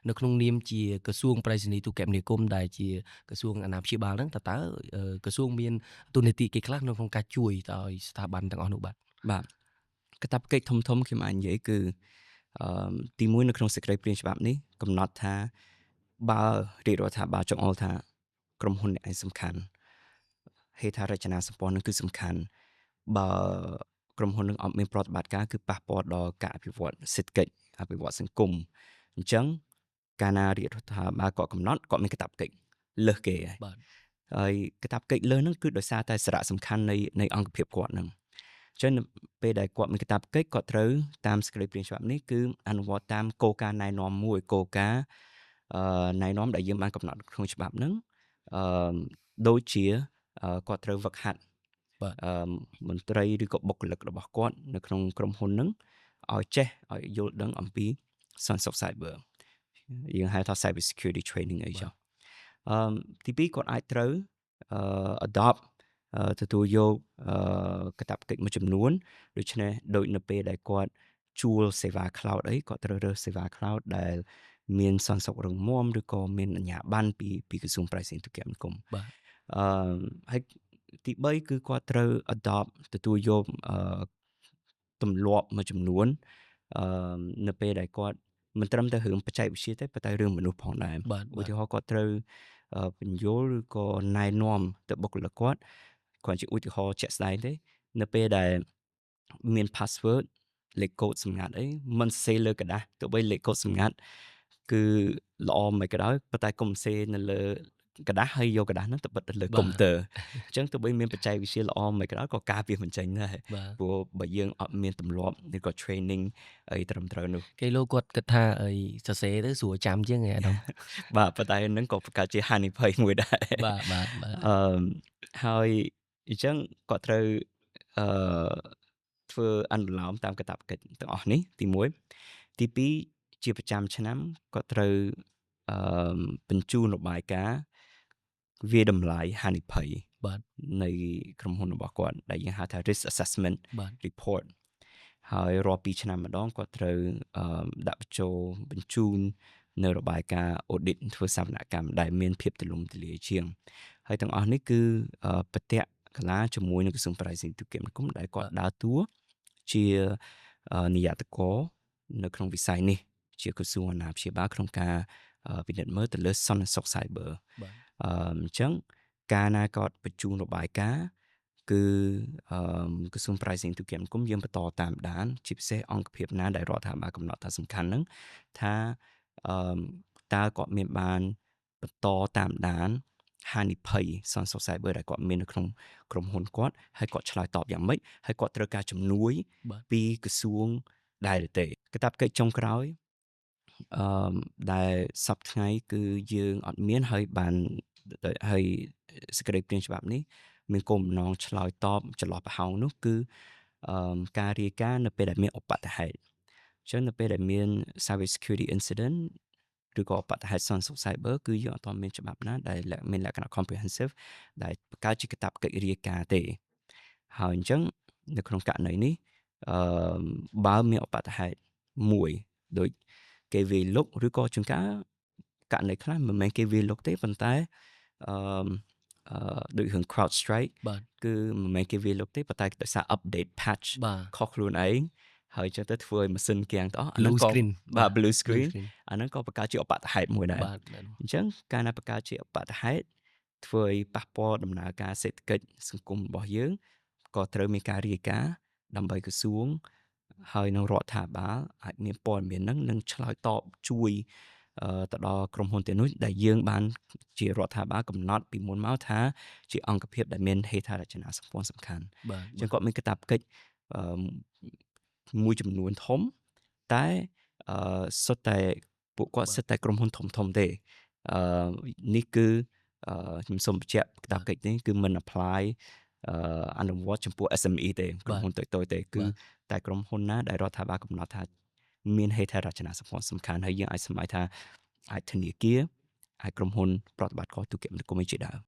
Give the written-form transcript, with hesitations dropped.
នៅក្នុងនាមជាក្រសួងប្រៃសណីយ៍ទូរគមនាគមន៍ដែលជាក្រសួងអាណាព្យាបាលហ្នឹងតើក្រសួងមានតួនាទីគេខ្លះនៅក្នុងការជួយឲ្យស្ថាប័នទាំងអស់នោះបាទបាទកាតព្វកិច្ចធំខ្ញុំអាចនិយាយគឺទីមួយនៅក្នុងសេចក្តីព្រាងច្បាប់នេះកំណត់ថាបើរាជរដ្ឋាភិបាលចង្អុលថាក្រុមហ៊ុនអ្នកឯងសំខាន់ហេដ្ឋារចនាសម្ព័ន្ធនឹងគឺសំខាន់បើក្រុមហ៊ុននឹងអត់មានប្រតិបត្តិការគឺប៉ះពាល់ដល់ការអភិវឌ្ឍសេដ្ឋកិច្ចអភិវឌ្ឍសង្គមអញ្ចឹងកាលណារាជរដ្ឋាភិបាលគាត់កំណត់គាត់មានកាតព្វកិច្ចលើសគេហើយបាទហើយកាតព្វកិច្ចលើសហ្នឹងគឺដោយសារតែសារៈសំខាន់នៃអង្គភាពគាត់ហ្នឹងអញ្ចឹងនៅពេលដែលគាត់មានកាតព្វកិច្ចគាត់ត្រូវតាមសេចក្តីព្រាងច្បាប់នេះគឺអនុវត្តតាមគោលការណ៍ណែនាំមួយគោលការណ៍ណែនាំដែលយើងបានកំណត់ក្នុងច្បាប់ហ្នឹងអឺដូចជាគាត់ត្រូវវឹកហាត់បាទមន្ត្រីឬក៏បុគ្គលិករបស់គាត់នៅក្នុងក្រុមហ៊ុនហ្នឹងឲ្យចេះឲ្យយល់ដឹងអំពីសន្តិសុខ Cyber យើងហៅថា Cyber Security Training អីចុះអឺទីពីរគាត់អាចត្រូវadopt ទទួលយកកាតព្វកិច្ចមួយចំនួនដូច្នេះដូចនៅពេលដែលគាត់ជួលសេវា cloud អីគាត់ត្រូវរើសសេវា cloud ដែលមានសន្តិសុខរឹងមាំឬក៏មានអាជ្ញាប័ណ្ណពីក្រសួងប្រៃសណីយ៍ទូរគមនាគមន៍បាទអឺហើយទី3គឺគាត់ត្រូវ adopt ទទួលយកទម្លាប់មួយចំនួនអឺនៅពេលដែលគាត់មិនត្រឹមតែរឿងបច្ចេកវិទ្យាទេប៉ុន្តែរឿងមនុស្សផងដែរបាទឧទាហរណ៍គាត់ត្រូវបញ្យល់ឬក៏ណែនាំទៅបុគ្គលិកគាត់គ្រាន់ជាឧទាហរណ៍ជាក់ស្ដែងទេនៅពេលដែលមាន password លេខកូដសម្ងាត់អីមិនសរសេរលើกระดาษទោះបីលេខកូដសម្ងាត់គឺល្អមិនក៏ដោយប៉ុន្តែកុំសរសេរនៅលើกระดาษហើយយកกระดาษហ្នឹងទៅបិទទៅលើកុំព្យូទ័រអញ្ចឹងទោះបីមានបច្ចេកវិទ្យាល្អមិនក៏ដោយក៏ការពារមិនចេញដែរបាទព្រោះបើយើងអត់មានទម្លាប់ឬក៏ training អីត្រឹមត្រូវនោះ គេលោកគាត់គិតថាអីសរសេរទៅស្រួលចាំជាងឯអាដាម បាទប៉ុន្តែនឹងក៏បង្កើតជាហានិភ័យមួយដែរបាទអឺហើយអញ្ចឹងគាត់ត្រូវអឺធ្វើអនុលោមតាមកាតព្វកិច្ចទាំងអស់នេះទី1ទី2ជាប្រចាំឆ្នាំគាត់ត្រូវអឺបញ្ជូនរបាយការណ៍វាតម្លៃហានិភ័យបាទនៃក្រុមហ៊ុនរបស់គាត់ដែលយើងហៅថា risk assessment បាទ report ហើយរាល់2ឆ្នាំម្ដងគាត់ត្រូវដាក់បញ្ជូននៅរបាយការណ៍ audit ធ្វើសវនកម្មដែលមានភាពទូលំទូលាយជាងហើយទាំងអស់នេះគឺប្រតិកលាជាមួយនឹងក្រសួងបរិស្ថានទូរគមនាគមន៍ដែលគាត់ដើរតួជានាយកនៅក្នុងវិស័យនេះជាក្រសួងអាណាព្យាបាលក្នុងការពិនិត្យមើលទៅលើសន្តិសុខ Cyber បាទអញ្ចឹងការណាគាត់បញ្ជូនរបាយការណ៍គឺក្រសួងប្រៃសណីយ៍ទូរគមនាគមន៍យើងបន្តតាមដានជាពិសេសអង្គភាពណាដែលរដ្ឋាភិបាលកំណត់ថាសំខាន់ហ្នឹងថាអឺតើគាត់មានបានបន្តតាមដានហានិភ័យសន្តិសុខ Cyber ដែលគាត់មាននៅក្នុងក្រុមហ៊ុនគាត់ហើយគាត់ឆ្លើយតបយ៉ាងម៉េចហើយគាត់ត្រូវការជំនួយបាទពីក្រសួងដែរឬទេកាតព្វកិច្ចចុងក្រោយអឺដែលសប្តាហ៍ថ្ងៃគឺយើងអត់មានហើយសេចក្តីព្រាងច្បាប់នេះមានគោលបំណងឆ្លើយតបចន្លោះប្រហោងនោះគឺការរាយការណ៍នៅពេលដែលមានឧបទ្ទហេតុអញ្ចឹងនៅពេលដែលមាន cyber security incident ឬក៏ឧបទ្ទហេតុសន្តិសុខ cyber គឺយើងអត់ទាន់មានច្បាប់ណាដែលមានលក្ខណៈ comprehensive ដែលបង្កើតជាកាតព្វកិច្ចរាយការណ៍ទេហើយអញ្ចឹងនៅក្នុងករណីនេះអឺបើមានឧបទ្ទហេតុមួយដូចគេវាយលុកឬក៏ជួនកាលករណីខ្លះមិនមែនគេវាយលុកទេប៉ុន្តែអឺដូចរឿង CrowdStrike បាទគឺមិនមែនគេវាយលុកទេប៉ុន្តែដោយសារ update patch បាទខុសខ្លួនឯងហើយចឹងទៅធ្វើឲ្យម៉ាស៊ីនគាំងទាំងអស់អា blue ហ្នឹងក៏ screen បាទ blue blue screen អាហ្នឹងក៏បង្កើតជាឧបទ្ទហេតុមួយដែរបាទអញ្ចឹងការណាបង្កើតជាឧបទ្ទហេតុធ្វើឲ្យប៉ះពាល់ដំណើរការសេដ្ឋកិច្ចសង្គមរបស់យើងក៏ត្រូវមានការរាយការណ៍ដើម្បីក្រសួងហើយនឹងរដ្ឋាភិបាលអាចមានព័ត៌មានហ្នឹងនឹងឆ្លើយតបជួយទៅដល់ក្រុមហ៊ុនទាំងនោះដែលយើងបានជារដ្ឋាភិបាលកំណត់ពីមុនមកថាជាអង្គភាពដែលមានហេដ្ឋារចនាសម្ព័ន្ធសំខាន់បាទអញ្ចឹងគាត់មានកាតព្វកិច្ចអឺមួយចំនួនធំតែសុទ្ធតែពួកគាត់សិតតែក្រុមហ៊ុនធំទេអឺនេះគឺខ្ញុំសូមបញ្ជាក់កាតព្វកិច្ចនេះគឺមិន apply អនុវត្តចំពោះ SME ទេក្រុមហ៊ុនតូចៗទេគឺតែក្រុមហ៊ុនណាដែលរដ្ឋាភិបាលកំណត់ថាមានហេដ្ឋារចនាសម្ព័ន្ធសំខាន់ហើយយើងអាចសម្អាតថាអាចធនាគារអាចក្រុមហ៊ុនប្រតិបត្តិការទូរគមនាគមន៍ជាដើម